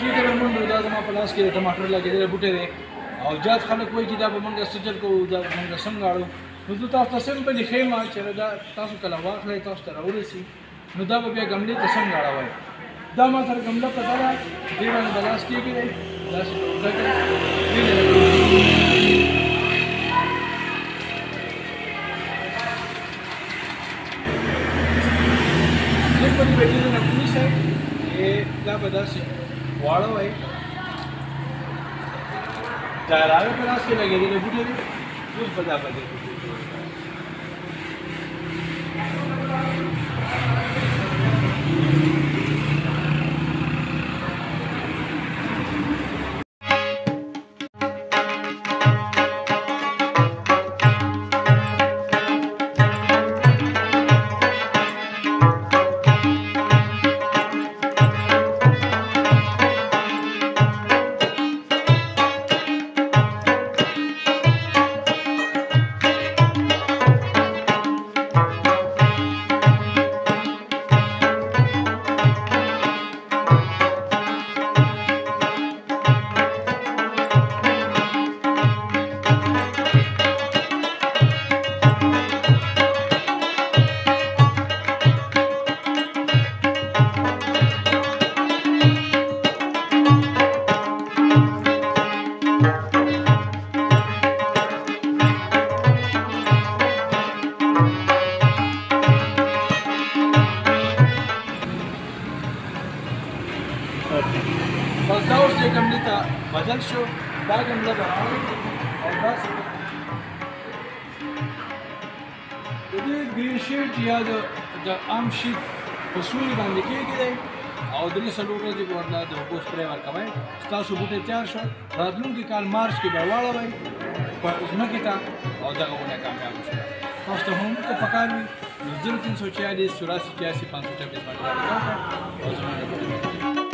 دې ته به موږ دا زما په لاس کې د ټماټر لګېدلی بوټی دی او زیات خلک وایي چې دا به موږ سجل کوو دا به موږ څنګه اړو نو زه تاسو ته سمپل یې ښیم چې دا تاسو کله واخلئ تاسو ته راورسي نو دا به بیا گملې ته څنګه اړوئ دا ما سره گمله پرته ده دې باندې به لاس کېږدئ داسې ټوټه کړئ سمپل بیټي نه ونیسئ دا به داسې واړوئ دا راوې په لاس کې لګېدلی بوټی دی اوس به دا بدل کړو بس دا اوس دې گملې ته بدل شو دا گمله به راوړئ او داسې د دې ګرین شیټ یا د عام شیټ په سوري باندې کېږدئ او 3 ورځې به ورته د اوبو سپری ورکوئ ستاسو بوټی تیار شو راتلونکي کال مارچ کې به واړوئ په ځمکې ته او دغه ونه کامیاب شو تاسو ته هم ته پکار وي نو 0340 84 85 باندې راځئ او زموږ